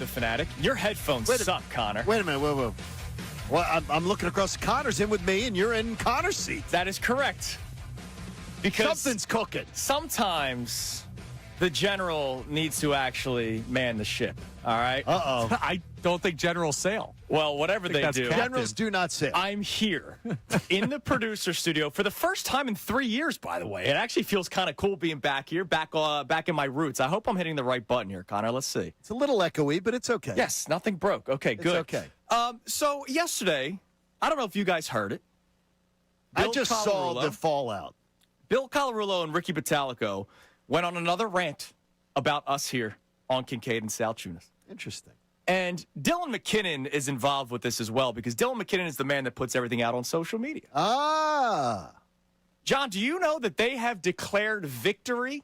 the Fanatic. Your headphones suck, Connor. Wait a minute. Whoa. Well, I'm looking across. Connor's in with me, and you're in Connor's seat. That is correct. Because something's cooking. Sometimes the general needs to actually man the ship. All right? Uh-oh. I don't think generals sail. Well, whatever they do. Generals do not sail. I'm here in the producer studio for the first time in 3 years, by the way. It actually feels kind of cool being back here, back in my roots. I hope I'm hitting the right button here, Connor. Let's see. It's a little echoey, but it's okay. Yes, nothing broke. Okay, good. It's okay. So yesterday, I don't know if you guys heard it. I just saw the fallout. Bill Colarulo and Ricky Bottalico went on another rant about us here on Kincade and Salciunas. Interesting. And Dylan McKinnon is involved with this as well because Dylan McKinnon is the man that puts everything out on social media. John, do you know that they have declared victory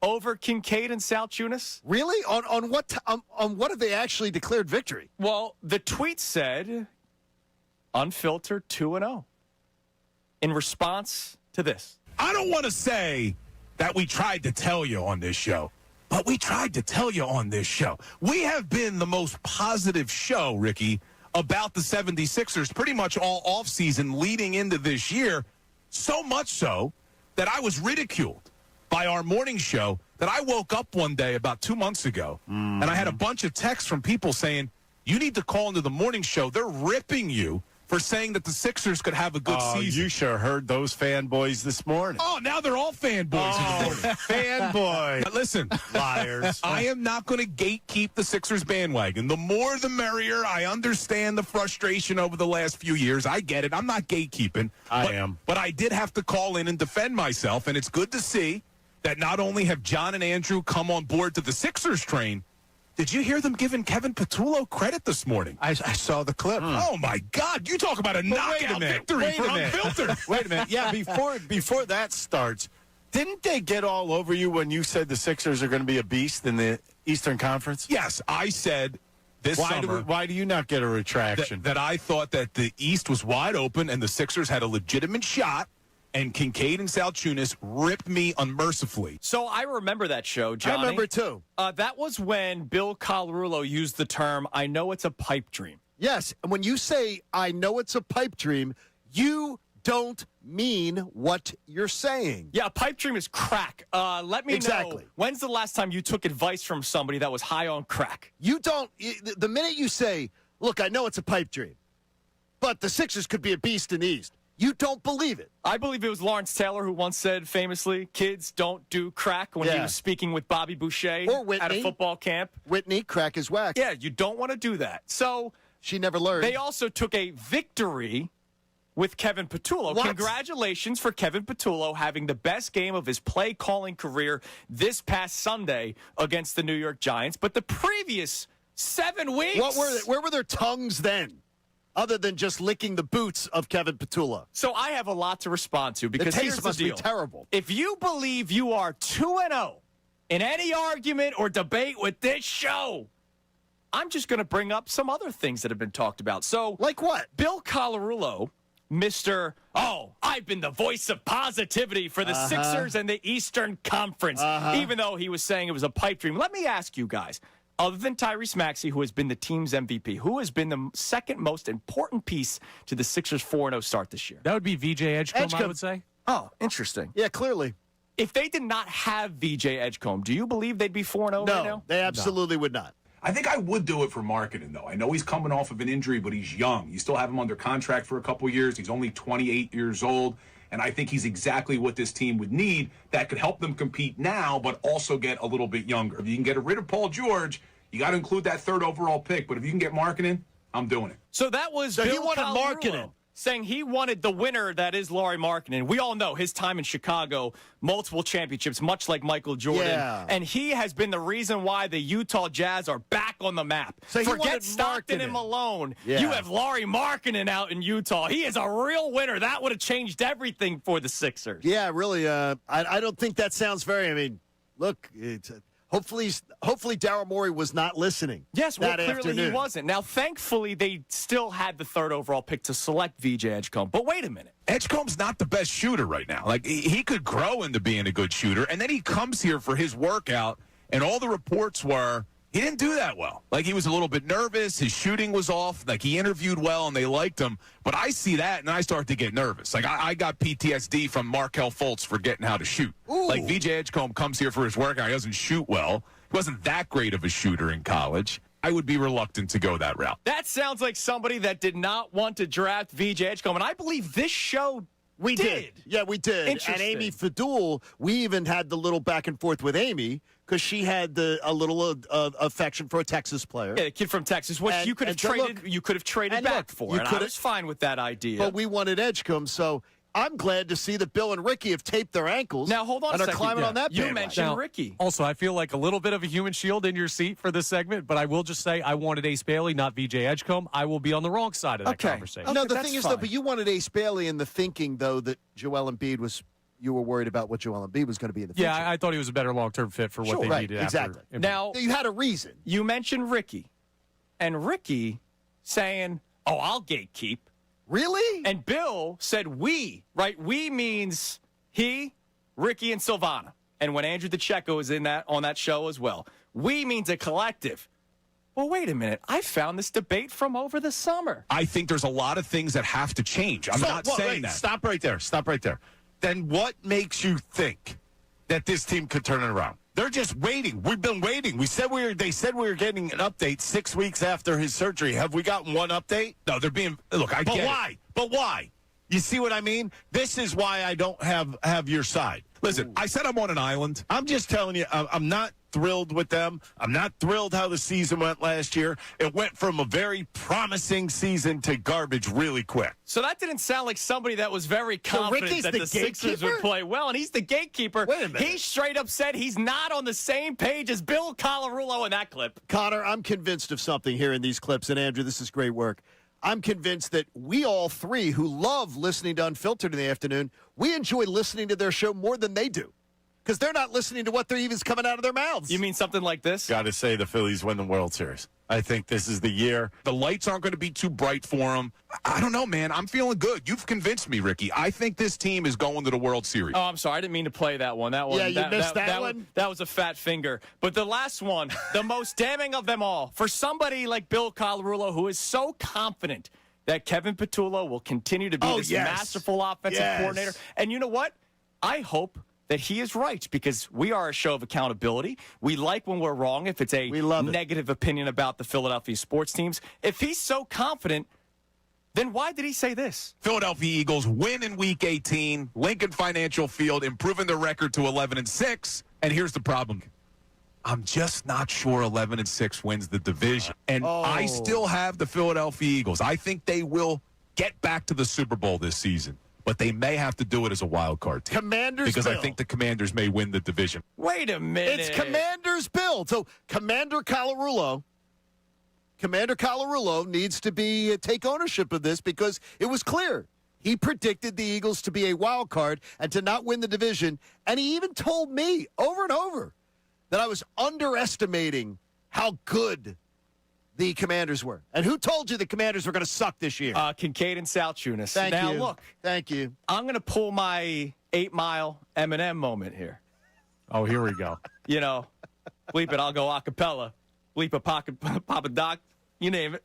over Kincade and Salciunas? Really? On what have they actually declared victory? Well, the tweet said, Unfiltered 2-0. In response to this. I don't want to say that we tried to tell you on this show, but we tried to tell you on this show. We have been the most positive show, Ricky, about the 76ers pretty much all offseason leading into this year, so much so that I was ridiculed by our morning show that I woke up one day about 2 months ago, and I had a bunch of texts from people saying, you need to call into the morning show. They're ripping you for saying that the Sixers could have a good season. You sure heard those fanboys this morning. Oh, now they're all fanboys in the morning. Fanboy. But listen, liars. I am not going to gatekeep the Sixers bandwagon. The more the merrier. I understand the frustration over the last few years. I get it. I'm not gatekeeping. I am. But I did have to call in and defend myself, and it's good to see that not only have John and Andrew come on board to the Sixers train, did you hear them giving Kevin Patullo credit this morning? I saw the clip. Oh, my God. You talk about a knockout victory for Unfiltered. Wait a minute. Yeah, before that starts, didn't they get all over you when you said the Sixers are going to be a beast in the Eastern Conference? Yes, I said this summer. Why do you not get a retraction? That I thought that the East was wide open and the Sixers had a legitimate shot, and Kincade and Salciunas ripped me unmercifully. So I remember that show, Johnny. I remember too. That was when Bill Colarulo used the term, I know it's a pipe dream. Yes, and when you say, I know it's a pipe dream, you don't mean what you're saying. Yeah, a pipe dream is crack. Let me know, when's the last time you took advice from somebody that was high on crack? You don't, the minute you say, look, I know it's a pipe dream, but the Sixers could be a beast in the East. You don't believe it. I believe it was Lawrence Taylor who once said famously, kids don't do crack when he was speaking with Bobby Boucher or Whitney, at a football camp. Whitney, crack is whack. Yeah, you don't want to do that. So she never learned. They also took a victory with Kevin Patullo. What? Congratulations for Kevin Patullo having the best game of his play-calling career this past Sunday against the New York Giants. But the previous 7 weeks... Where were their tongues then? Other than just licking the boots of Kevin Patullo. So I have a lot to respond to because the here's taste the must deal. be terrible. If you believe you are 2-0 in any argument or debate with this show, I'm just going to bring up some other things that have been talked about. So, like what? Bill Colarulo, I've been the voice of positivity for the Sixers and the Eastern Conference, even though he was saying it was a pipe dream. Let me ask you guys. Other than Tyrese Maxey, who has been the team's MVP, who has been the second most important piece to the Sixers' 4-0 start this year? That would be VJ Edgecombe, I would say. Oh, interesting. Yeah, clearly. If they did not have VJ Edgecombe, do you believe they'd be 4-0 right now? No, they absolutely would not. I think I would do it for marketing, though. I know he's coming off of an injury, but he's young. You still have him under contract for a couple years. He's only 28 years old. And I think he's exactly what this team would need that could help them compete now, but also get a little bit younger. If you can get rid of Paul George, you got to include that third overall pick. But if you can get Markkanen, I'm doing it. So that was Bill he wanted Markkanen, saying he wanted the winner that is Lauri Markkanen. We all know his time in Chicago, multiple championships, much like Michael Jordan. Yeah. And he has been the reason why the Utah Jazz are back on the map. So forget Stockton and Malone. Yeah. You have Lauri Markkanen out in Utah. He is a real winner. That would have changed everything for the Sixers. Yeah, really. I don't think that sounds very. I mean, look, it's. Hopefully Daryl Morey was not listening. Yes, well, clearly afternoon. he wasn't. Now, thankfully, they still had the third overall pick to select VJ Edgecombe. But wait a minute. Edgecombe's not the best shooter right now. Like, he could grow into being a good shooter, and then he comes here for his workout, and all the reports were he didn't do that well. Like, he was a little bit nervous. His shooting was off. Like, he interviewed well, and they liked him. But I see that, and I start to get nervous. Like, I got PTSD from Markelle Fultz forgetting how to shoot. Ooh. Like, VJ Edgecombe comes here for his workout. He doesn't shoot well. He wasn't that great of a shooter in college. I would be reluctant to go that route. That sounds like somebody that did not want to draft VJ Edgecombe, and I believe this show We did. Yeah, we did. And Amy Fadul, we even had the little back and forth with Amy because she had a little affection for a Texas player. Yeah, the kid from Texas, which you could have traded. You could have traded back for. And I was fine with that idea. But we wanted Edgecombe, so I'm glad to see that Bill and Ricky have taped their ankles. Now hold on and a are second. climbing on that. You bandwagon. mentioned Ricky. Also, I feel like a little bit of a human shield in your seat for this segment, but I will just say I wanted Ace Bailey, not VJ Edgecombe. I will be on the wrong side of that conversation. No, the that's thing is, fine. though, but you wanted Ace Bailey in the thinking, though, that Joel Embiid was. You were worried about what Joel Embiid was going to be in the future. Yeah, I thought he was a better long-term fit for what they needed. Exactly. After Now you had a reason. You mentioned Ricky, and Ricky saying, "Oh, I'll gatekeep." Really? And Bill said we, right? We means he, Ricky, and Silvana. And when Andrew DeCecco was on that show as well. We means a collective. Well, wait a minute. I found this debate from over the summer. I think there's a lot of things that have to change. I'm not saying that. Stop right there. Stop right there. Then what makes you think that this team could turn it around? They're just waiting. We've been waiting. They said we were getting an update 6 weeks after his surgery. Have we gotten one update? No, they're being look. I But get why? it. But why? You see what I mean? This is why I don't have your side. Listen, I said I'm on an island. I'm just telling you, I'm not thrilled with them. I'm not thrilled how the season went last year. It went from a very promising season to garbage really quick. So that didn't sound like somebody that was very confident Ricky's that the the Sixers gatekeeper? would play well, and he's the gatekeeper. Wait a minute. He straight up said he's not on the same page as Bill Colarulo in that clip. Connor, I'm convinced of something here in these clips, and Andrew, this is great work. I'm convinced that we all three who love listening to Unfiltered in the afternoon, we enjoy listening to their show more than they do because they're not listening to what they're even coming out of their mouths. You mean something like this? Got to say the Phillies win the World Series. I think this is the year. The lights aren't going to be too bright for them. I don't know, man. I'm feeling good. You've convinced me, Ricky. I think this team is going to the World Series. Oh, I'm sorry. I didn't mean to play that one. That one. Yeah, you missed that one? That was a fat finger. But the last one, the most damning of them all, for somebody like Bill Colarulo, who is so confident that Kevin Petullo will continue to be this masterful offensive coordinator. And you know what? I hope that he is right because we are a show of accountability. We like when we're wrong if it's a negative opinion about the Philadelphia sports teams. If he's so confident, then why did he say this? Philadelphia Eagles win in Week 18, Lincoln Financial Field, improving their record to 11-6. And here's the problem. I'm just not sure 11-6 wins the division. And I still have the Philadelphia Eagles. I think they will get back to the Super Bowl this season, but they may have to do it as a wild card team. Commanders because Bill. I think the Commanders may win the division. Wait a minute. It's Commanders Bill. So Commander Colarulo needs to take ownership of this because it was clear. He predicted the Eagles to be a wild card and to not win the division. And he even told me over and over that I was underestimating how good the Commanders were. And who told you the Commanders were going to suck this year? Kincade and Salciunas. Thank now, you. look. Thank you. I'm going to pull my 8 Mile Eminem moment here. Oh, here we go. You know, bleep it, I'll go a cappella. Bleep a pocket, Papa Doc, you name it.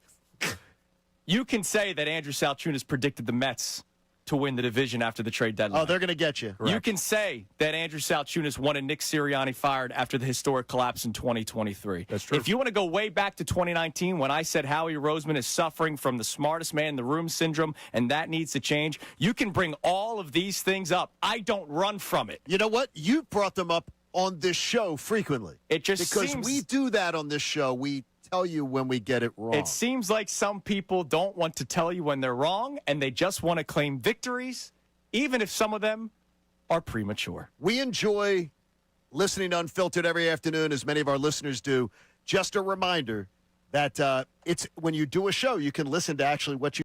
You can say that Andrew Salciunas predicted the Mets to win the division after the trade deadline. Oh, they're going to get you. You can say that Andrew Salciunas wanted Nick Sirianni fired after the historic collapse in 2023. That's true. If you want to go way back to 2019 when I said Howie Roseman is suffering from the smartest man in the room syndrome and that needs to change, you can bring all of these things up. I don't run from it. You know what? You brought them up on this show frequently. It just because seems... we do that on this show. We tell you when we get it wrong. It seems like some people don't want to tell you when they're wrong, and they just want to claim victories, even if some of them are premature. We enjoy listening to Unfiltered every afternoon, as many of our listeners do. Just a reminder that it's when you do a show, you can listen to actually what you